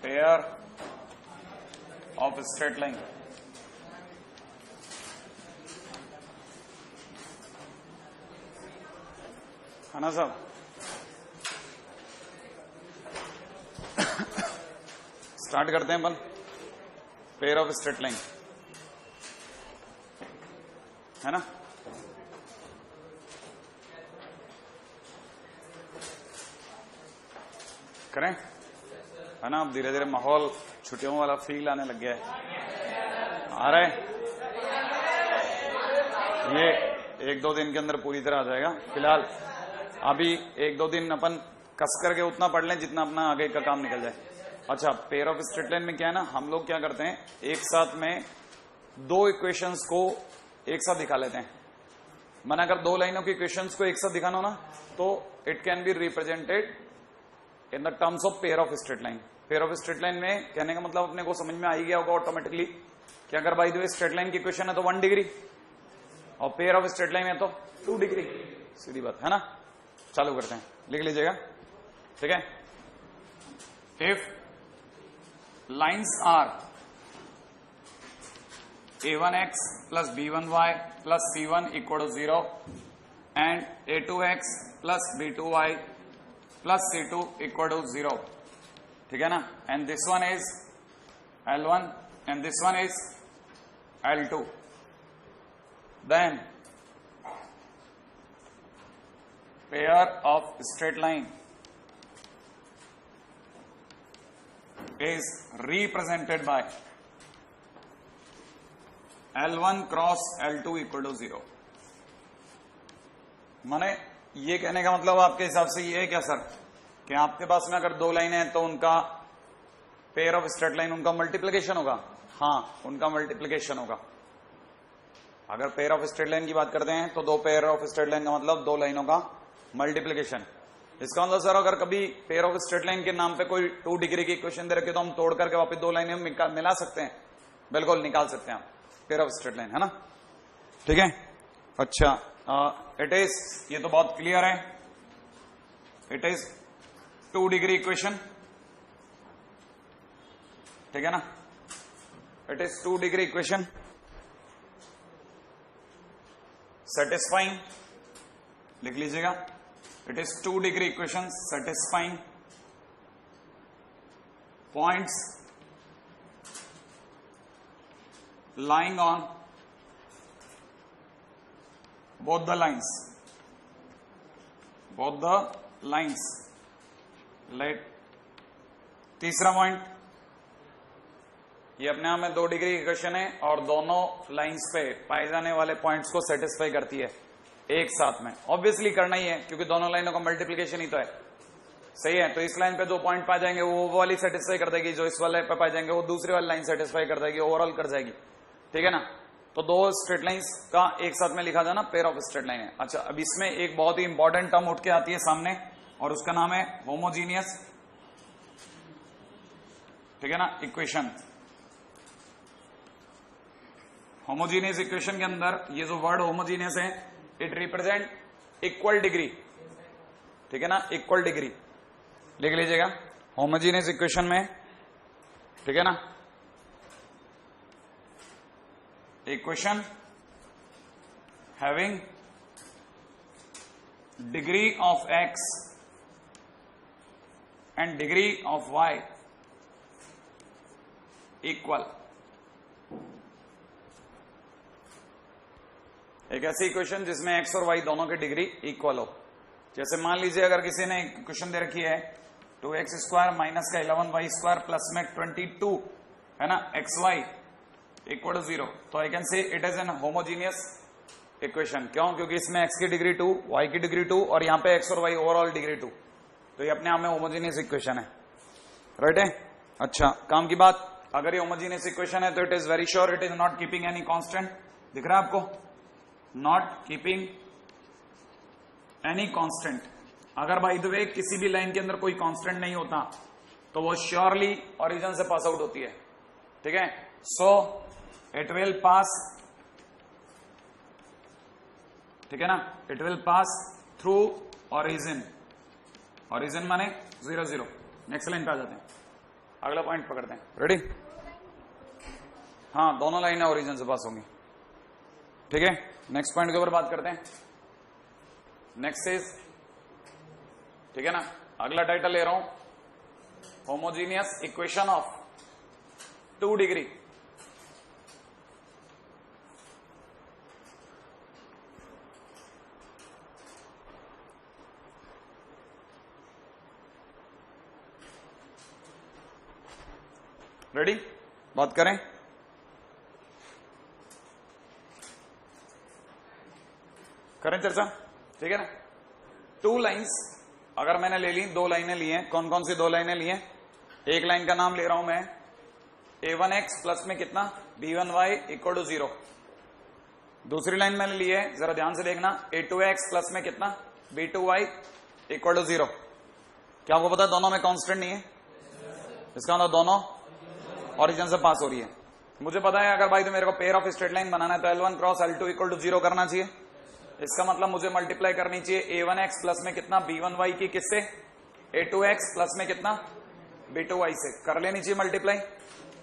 Pair of straight line है ना साहब। स्टार्ट करते हैं अपन। पेयर ऑफ स्ट्रेट लाइन है ना। करें है ना। अब धीरे धीरे माहौल छुट्टियों वाला फील आने लग गया है। आ रहा है ये 1-2 दिन के अंदर पूरी तरह आ जाएगा। फिलहाल अभी 1-2 दिन अपन कस करके उतना पढ़ लें जितना अपना आगे का काम निकल जाए। अच्छा, पेयर ऑफ स्ट्रेट लाइन में क्या है ना, हम लोग क्या करते हैं, एक साथ में 2 इक्वेशंस को एक साथ दिखा लेते हैं। मैंने अगर 2 लाइनों की इक्वेशंस को एक साथ दिखाना हो ना, तो it can be represented in the terms of pair of straight line. Pair of straight line में कहने का मतलब अपने को समझ में आ ही गया होगा ऑटोमेटिकली कि अगर by the way straight line की इक्वेशन है तो 1 डिग्री और पेयर ऑफ स्ट्रेट लाइन है तो 2 डिग्री। सीधी बात है ना। चालू करते हैं, लिख लीजिएगा, ठीक है। If lines are a1x plus b1y plus c1 equal to 0 and a2x plus b2y plus c2 equal to 0, ठीक है ना। and this one is L1 and this one is L2, then pair of straight line is represented by L1 cross L2 equal to 0। माने ये कहने का मतलब आपके हिसाब से ये है क्या सर कि आपके पास में अगर 2 लाइनें हैं तो उनका पेयर ऑफ स्ट्रेट लाइन उनका मल्टीप्लिकेशन होगा। हाँ, उनका मल्टीप्लिकेशन होगा। अगर पेयर ऑफ स्ट्रेट लाइन की बात करते हैं तो 2 पेयर ऑफ स्ट्रेट लाइन का मतलब 2 लाइनों का मल्टीप्लिकेशन। इसका मतलब सर अगर कभी पेयर ऑफ स्ट्रेट लाइन के नाम पे कोई 2 डिग्री की इक्वेशन दे रखे तो हम तोड़ करके वापस 2 लाइनें मिला सकते हैं। बिल्कुल निकाल सकते हैं आप पेयर ऑफ स्ट्रेट लाइन, है ना, ठीक है। अच्छा, इट इज, ये तो बहुत क्लियर है, इट इज 2 डिग्री इक्वेशन, ठीक है ना। It is 2 degree equation satisfying, लिख लीजिएगा। It is 2 degree equation satisfying points lying on both the lines, let तीसरा पॉइंट, ये अपने आप में 2 डिग्री इक्वेशन है और दोनों लाइंस पे पाए जाने वाले पॉइंट्स को सेटिस्फाई करती है एक साथ में। ऑब्वियसली करना ही है क्योंकि दोनों लाइनों का मल्टीप्लिकेशन ही तो है, सही है। तो इस लाइन पे 2 पॉइंट पाए जाएंगे वो वाली सेटिस्फाई कर देगी, जो इस वाले पे पाए जाएंगे वो दूसरी वाली लाइन सेटिस्फाई कर देगी, ओवरऑल कर जाएगी, ठीक है ना। तो 2 स्ट्रेट लाइंस का एक साथ में लिखा जाना पेयर ऑफ स्ट्रेट लाइन है। अच्छा, अब इसमें एक बहुत ही इंपॉर्टेंट टर्म उठ के आती है सामने और उसका नाम है होमोजीनियस, ठीक है ना, इक्वेशन। होमोजीनियस इक्वेशन के अंदर ये जो वर्ड होमोजीनियस है, इट रिप्रेजेंट इक्वल डिग्री, ठीक है ना, इक्वल डिग्री, लिख लीजिएगा होमोजीनियस इक्वेशन में, ठीक है ना। Equation having degree of x and degree of y equal. एक ऐसी इक्वेशन जिसमें x और y दोनों की डिग्री इक्वल हो। जैसे मान लीजिए अगर किसी ने इक्वेशन दे रखी है 2x² माइनस का 11y² प्लस में 22, है ना, xy इक्वल टू 0, तो I can say it is an homogeneous equation. क्यों? क्योंकि इसमें x की डिग्री 2, y की डिग्री 2 और यहां पे x और y ओवरऑल डिग्री 2, तो ये अपने आप में होमोजीनियस इक्वेशन है, राइट है। अच्छा, काम की बात, अगर ये होमोजीनियस इक्वेशन है तो it is very sure it is not keeping any constant. दिख रहा है आपको? Not keeping any constant. अगर बाय द वे किसी भी लाइन के अंदर कोई कांस्टेंट नहीं होता तो वो श्योरली ओरिजिन से पास आउट होती है, ठीक है। सो इट विल पास, ठीक है ना, it will pass through origin. Origin माने 0 0। नेक्स्ट लाइन पे आ जाते हैं। अगला पॉइंट पकड़ते हैं, रेडी? हाँ, दोनों लाइनें ओरिजिन से पास होंगी, ठीक है। नेक्स्ट पॉइंट के ऊपर बात करते हैं। नेक्स्ट इज, ठीक है ना, अगला टाइटल ले रहा हूं, homogeneous equation of 2 degree. Ready? बात करें। करें चर्चा, ठीक है ना। 2 लाइन्स अगर मैंने ले ली, 2 लाइनें ली हैं। कौन कौन सी 2 लाइनें ली हैं? एक लाइन का नाम ले रहा हूं मैं a1x प्लस में कितना b1y इक्वल टू 0। दूसरी लाइन मैंने ली है, जरा ध्यान से देखना, a2x प्लस में कितना b2y इक्वल टू 0। क्या आपको पता है दोनों में कांस्टेंट नहीं है? इसका मतलब दोनों ओरिजिन से पास हो रही है। मुझे पता है अगर भाई तो मेरे को पेयर ऑफ स्ट्रेट लाइन बनाना है तो L1 cross L2 equal to 0 करना चाहिए। इसका मतलब मुझे मल्टीप्लाई करनी चाहिए a1x प्लस में कितना b1y की किससे, a2x प्लस में कितना b2y से। कर लेनी चाहिए मल्टीप्लाई।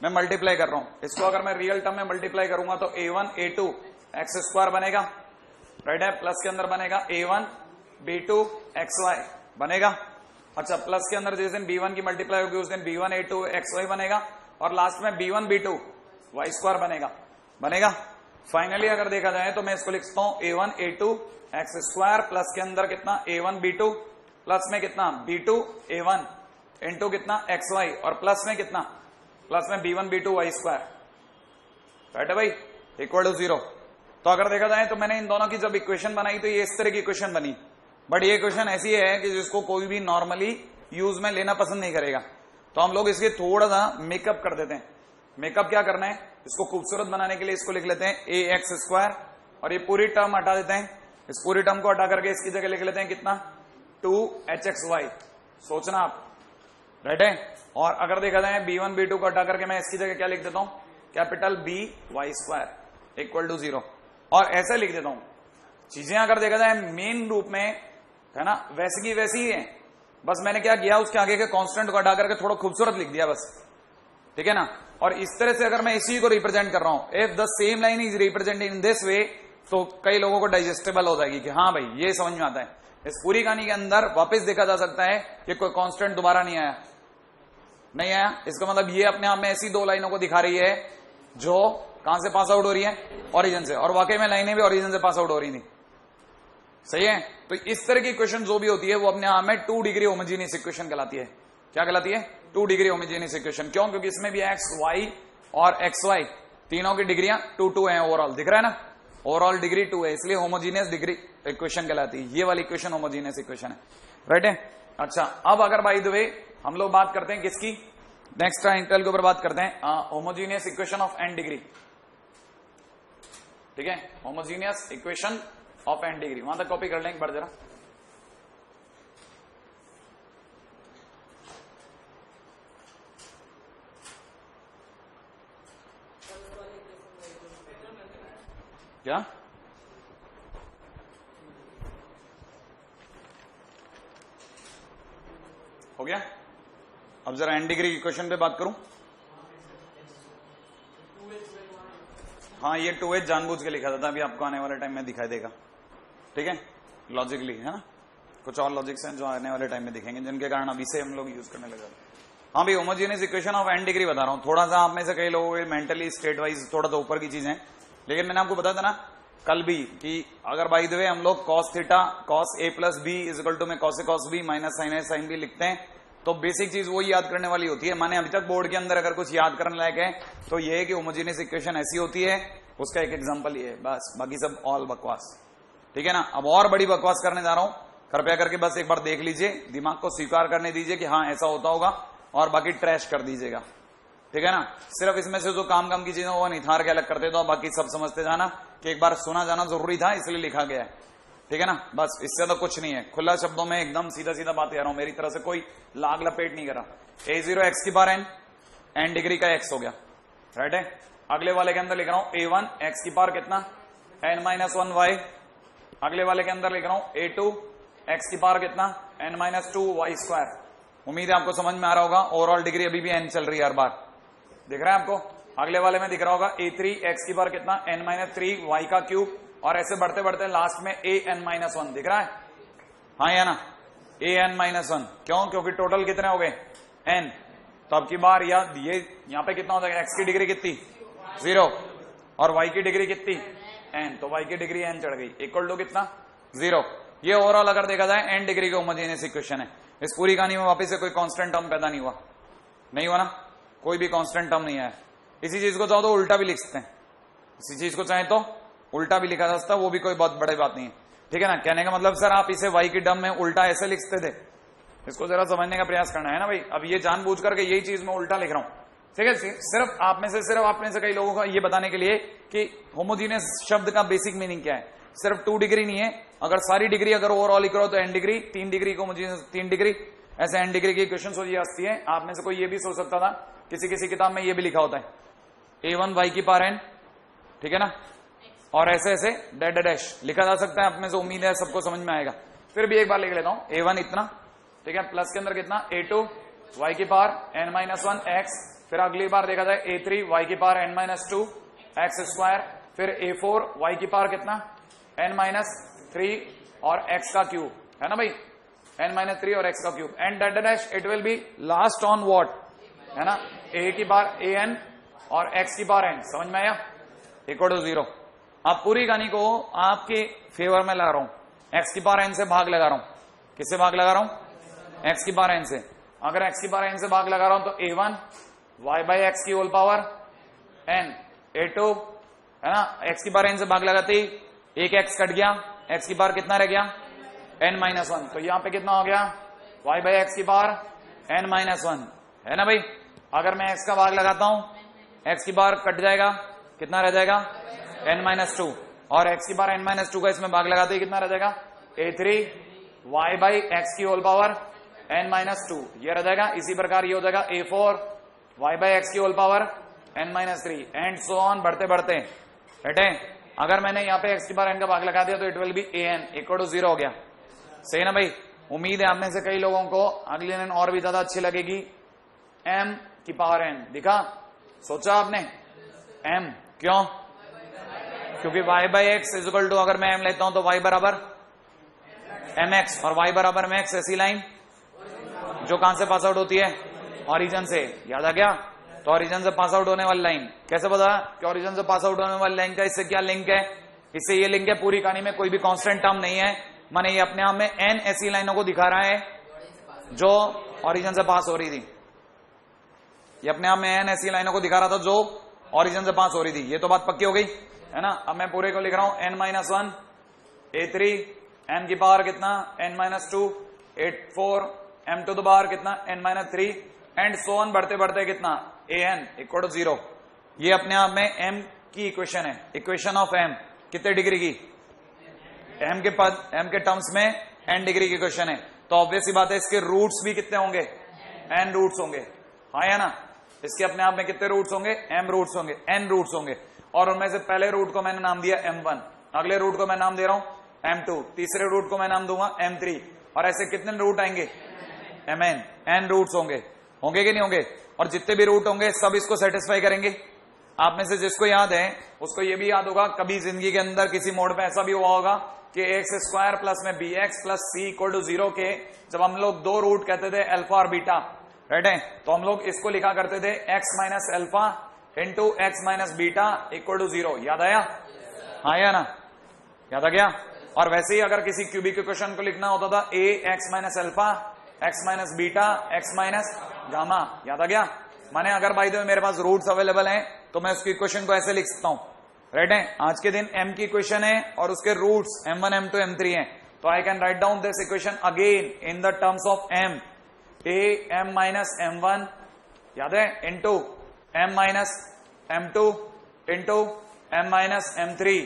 मैं मल्टीप्लाई कर रहा हूं इसको। अगर मैं रियल टर्म में मल्टीप्लाई करूंगा तो a1 a2 x स्क्वायर बनेगा, राइट है। प्लस के अंदर बनेगा a1 b2 xy बनेगा। अच्छा, प्लस के अंदर जिस दिन b1 की मल्टीप्लाई होगी उस दिन b1 a2 xy बनेगा, और लास्ट में b1 b2 y स्क्वायर बनेगा। फाइनली अगर देखा जाए तो मैं इसको लिखता हूं a1 a2 x square plus के अंदर कितना a1 b2 प्लस में कितना b2 a1 इंटू कितना xy और प्लस में कितना, प्लस में b1 b2 y square, right है भाई, इक्वल टू 0। तो अगर देखा जाए तो मैंने इन दोनों की जब इक्वेशन बनाई तो ये इस तरह की इक्वेशन बनी, बट ये इक्वेशन ऐसी है कि जिसको कोई भी नॉर्मली यूज में लेना पसंद नहीं करेगा। तो हम लोग इसके थोड़ा सा मेकअप कर देते हैं। मेकअप क्या करना है, इसको खूबसूरत बनाने के लिए इसको लिख लेते हैं ax स्क्वायर, और ये पूरी टर्म हटा देते हैं। इस पूरी टर्म को हटा करके इसकी जगह लिख लेते हैं कितना 2hxy। सोचना आप, राइट है। और अगर देखा जाए b1 b2 को हटा करके मैं इसकी जगह क्या लिख देता हूं, capital B y square equal to 0। और ऐसे लिख देता हूं। चीजें अगर देखा जाए मेन रूप में है ना वैसी की वैसी ही है, बस मैंने क्या किया उसके आगे के कांस्टेंट को हटा करके थोड़ा खूबसूरत लिख दिया बस, ठीक है ना। और इस तरह से अगर मैं इसी को रिप्रेजेंट कर रहा हूं, if the same line is represented in this way, तो कई लोगों को डाइजेस्टेबल हो जाएगी कि हाँ भाई ये समझ में आता है। इस पूरी कहानी के अंदर वापस देखा जा सकता है कि कोई कांस्टेंट दोबारा नहीं आया। इसका मतलब ये अपने आप में ऐसी 2 लाइनों को दिखा रही है जो कहां से पास आउट हो रही है, ओरिजिन से। और वाकई में लाइनें भी ओरिजिन से पास आउट हो रही थी, सही है। तो इस तरह की इक्वेशन जो भी होती है वो अपने आप में 2 डिग्री होमोजीनियस इक्वेशन कहलाती है। क्या कहलाती है? 2 डिग्री होमोजीनियस इक्वेशन। क्यों? क्योंकि इसमें भी एक्स वाई और एक्स वाई तीनों की डिग्रियां 2 है ओवरऑल, दिख रहा है ना, ओवरऑल डिग्री 2 है, इसलिए होमोजीनियस डिग्री इक्वेशन कहलाती है। ये वाली इक्वेशन होमोजीनियस इक्वेशन है, राइट है। अच्छा, अब अगर बाय द वे हम लोग बात करते हैं किसकी, नेक्स्ट टाइटल के ऊपर बात करते हैं homogeneous equation of n degree, ठीक है। Homogeneous equation of n degree, वहां तक कॉपी कर लें एक बार जरा। क्या हो गया? अब जरा n डिग्री की क्वेश्चन पे बात करूं। हाँ, ये 2h जानबूझ के लिखा था, अभी आपको आने वाले टाइम में दिखाई देगा, ठीक है, लॉजिकली, है ना। कुछ और लॉजिक्स हैं जो आने वाले टाइम में दिखेंगे, जिनके कारण अभी से हम लोग यूज करने लगे। हाँ भाई, homogeneous equation of n degree बता रहा हूं। थोड़ा सा आप में से कई लोगों के मेंटली स्टेट वाइज थोड़ा सा ऊपर की चीजें, लेकिन मैंने आपको बताया था ना कल भी कि अगर बाई द वे हम लोग cos theta cos a plus b is equal to में cos a cos b minus sin a sin b लिखते हैं, तो बेसिक चीज वो याद करने वाली होती है। माने अभी तक बोर्ड के अंदर अगर कुछ याद करने लायक है तो ये है कि होमोजीनियस इक्वेशन ऐसी होती है, उसका एक एग्जांपल ये है, बस, बाकी सब ऑल बकवास, ठीक है ना। अब और बड़ी बकवास करने जा रहा हूं, कृपया करके बस एक बार देख लीजिए, दिमाग को स्वीकार करने दीजिए कि हाँ ऐसा होता होगा, और बाकी ट्रैश कर दीजिएगा, ठीक है ना। सिर्फ इसमें से जो काम की चीजें वो निथार के अलग करते, तो बाकी सब समझते जाना कि एक बार सुना जाना जरूरी था इसलिए लिखा गया है, ठीक है ना। बस इससे तो कुछ नहीं है, खुला शब्दों में एकदम सीधा सीधा बात कह रहा हूं, मेरी तरह से कोई लाग लपेट नहीं करा। a0 x की पावर n डिग्री का x हो गया, राइट है। अगले वाले के अंदर लिख रहा हूं a1 x की पावर कितना n-1y, अगले वाले के अंदर लिख रहा हूं a2 x की पावर कितना n-2 y स्क्वायर, उम्मीद है आपको समझ में आ रहा होगा। ओवरऑल डिग्री अभी भी n चल रही है हर बार, दिख रहा है आपको? अगले वाले में दिख रहा होगा a3 x की बार कितना n-3 y का क्यूब, और ऐसे बढ़ते बढ़ते लास्ट में an-1 दिख रहा है, हाँ या ना? an-1 क्यों? क्योंकि टोटल कितने हो गए n, तो अब की बार या ये यहाँ पे कितना हो जाएगा, x की डिग्री कितनी 0 और y की डिग्री कितनी n, तो y की डिग्री n चढ़ गई, इक्वल टू कितना 0। ये ओवरऑल अगर देखा जाए n डिग्री का होमोजेनियस इक्वेशन है। इस पूरी कहानी में वापस से कोई कांस्टेंट टर्म पैदा नहीं हुआ, नहीं हुआ ना, कोई भी कांस्टेंट टर्म नहीं आया। इसी चीज को चाहो तो उल्टा भी लिख सकते हैं, इसी चीज को चाहे तो उल्टा भी लिखा जा सकता है, वो भी कोई बहुत बड़ी बात नहीं है, ठीक है ना। कहने का मतलब सर आप इसे y की टर्म में उल्टा ऐसे लिखते थे, इसको जरा समझने का प्रयास करना है ना भाई। अब ये जानबूझ करके यही चीज मैं उल्टा लिख रहा हूं, ठीक है, सिर्फ आप में से कई लोगों को ये बताने के लिए कि होमोजीनियस शब्द का बेसिक मीनिंग क्या है। सिर्फ 2 डिग्री नहीं है, अगर सारी डिग्री अगर ओवरऑल इक्वल हो तो n डिग्री, 3 डिग्री को होमोजीनियस 3 डिग्री, ऐसे n डिग्री की क्वेश्चन हो जाती है। आप में से कोई ये भी सोच सकता था, किसी किसी किताब में ये भी लिखा होता है a1 y की पावर n, ठीक है ना, और ऐसे ऐसे डैश डैश लिखा जा सकता है। आप में से उम्मीद है सबको समझ में आएगा, फिर भी एक बार लिख लेता हूं a1 इतना, ठीक है, प्लस के अंदर कितना a2 y की पावर n-1 x, फिर अगली बार देखा जाए a3 y की पावर n-2 x स्क्वायर, फिर a4 y की पावर कितना n-3 और x का क्यूब, है ना भाई, n-3 और x का cube, and dash dash it will B last on what, है ना, a की पावर an और x की पावर n, समझ में आया, इक्वल टू 0। अब पूरी कहानी को आपके फेवर में लगा रहा हूं, x की पावर n से भाग लगा रहा हूं, किससे भाग लगा रहा हूं, x की पावर n से। अगर x की पावर n से भाग लगा रहा हूं तो a1 y बाई एक्स की होल पावर n, a2 है ना, x की पावर n से भाग लगाते ही एक x कट गया, x की पावर कितना रह गया n-1, तो यहां पे कितना हो गया y बाई एक्स की पावर n-1, है ना भाई। अगर मैं x का भाग लगाता हूं, x की पावर कट जाएगा, कितना रह जाएगा n-2, और x की पावर n-2 का इसमें भाग लगाते ही कितना रह जाएगा a3 y बाई एक्स की होल पावर n-2, ये रह जाएगा। इसी प्रकार ये हो जाएगा a4 y बाई एक्स की whole power n-3 and so on, बढ़ते बढ़ते बेटे। अगर मैंने यहाँ पे x की पावर n का भाग लगा दिया तो it will be an equal to 0 हो गया, सही ना भाई। उम्मीद है आप में से कई लोगों को अगली लाइन और भी ज्यादा अच्छी लगेगी, m की पावर n, दिखा, सोचा आपने m, क्यों? क्योंकि y by x is equal to, अगर मैं m लेता हूं तो y बराबर mx और y बराबर mx, ऐसी लाइन जो कहां से पास आउट होती है, ऑरिजिन से, याद आ गया। तो ऑरिजिन से पास आउट होने वाली लाइन कैसे पता कि ऑरिजिन से पास आउट होने वाली लाइन का इससे क्या लिंक है, इससे ये लिंक है, पूरी कहानी में कोई भी कांस्टेंट टर्म नहीं है, माने ये अपने आप में n ऐसी लाइनों को दिखा रहा है जो ऑरिजिन से पास हो रही थी, ये अपने आप में n ऐसी लाइनों को दिखा रहा था जो ऑरिजिन से पास हो रही थी। ये तो बात पक्की हो गई, है ना। अब मैं पूरे को लिख रहा हूं n-1 a3 n की पावर कितना n-2 a4 m to the power कितना n-3 एंड सो ऑन, बढ़ते बढ़ते कितना an इक्वल टू 0। ये अपने आप में m की इक्वेशन है, इक्वेशन ऑफ m कितने डिग्री की, m के पद m के टर्म्स में n डिग्री की इक्वेशन है, तो ऑब्वियस सी बात है इसके रूट्स भी कितने होंगे, n रूट्स होंगे, हाँ या ना। इसके अपने आप में कितने रूट्स होंगे, m रूट्स होंगे, n रूट्स होंगे, और उनमें से पहले रूट को मैंने नाम दिया m1, अगले रूट को मैं नाम दे रहा हूं m2, तीसरे रूट को मैं नाम दूंगा m3, और ऐसे कितने रूट आएंगे mn, n रूट्स होंगे, होंगे कि नहीं होंगे। और जितने भी रूट होंगे सब इसको सेटिस्फाई करेंगे। आप में से जिसको याद है उसको ये भी याद होगा, कभी जिंदगी के अंदर किसी मोड पे ऐसा भी हुआ होगा कि एक्स स्क्वायर प्लस में b x plus c equal to 0 के जब हम लोग दो रूट कहते थे अल्फा और बीटा, राइट है, तो हम लोग इसको लिखा करते थे x minus alpha into x minus beta equal to 0। याद आया, हाँ या ना, याद आ गया। और वैसे ही अगर किसी क्यूबिक इक्वेशन को लिखना होता था A x minus alpha x minus beta x minus gamma, याद आ गया। माने अगर बाय द वे मेरे पास रूट्स अवेलेबल हैं तो मैं उसकी इक्वेशन को ऐसे लिख सकता हूं, राइट है। आज के दिन m की इक्वेशन है और उसके रूट्स m1 m2 m3 हैं, तो I can write down this equation again in the terms of m, a m minus m1, याद है, into m minus m2 into m minus m3,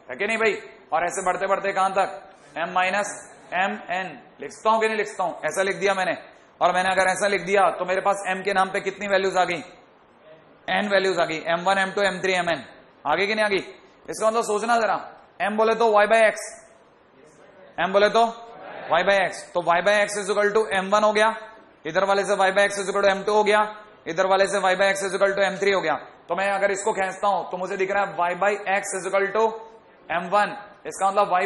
है कि नहीं भाई। और ऐसे बढ़ते बढ़ते कहां तक, m माइनस mn, लिख सकता हूं कि नहीं लिख सकता हूं, ऐसा लिख दिया मैंने। और मैंने अगर ऐसा लिख दिया तो मेरे पास m के नाम पे कितनी वैल्यूज आ गई, n वैल्यूज आ गई, m1 m2 m3 mn, आगे कि नहीं आगे। इसका मतलब सोचना जरा, m बोले तो y बाई एक्स, m बोले तो y बाई एक्स, तो y by x is equal to m1 हो गया इधर वाले से y by x is equal to m2 हो गया, इधर वाले से y by x is equal to m3 हो गया। तो मैं अगर इसको खींचता हूं तो मुझे दिख रहा है y by x is equal to m1, इसका मतलब y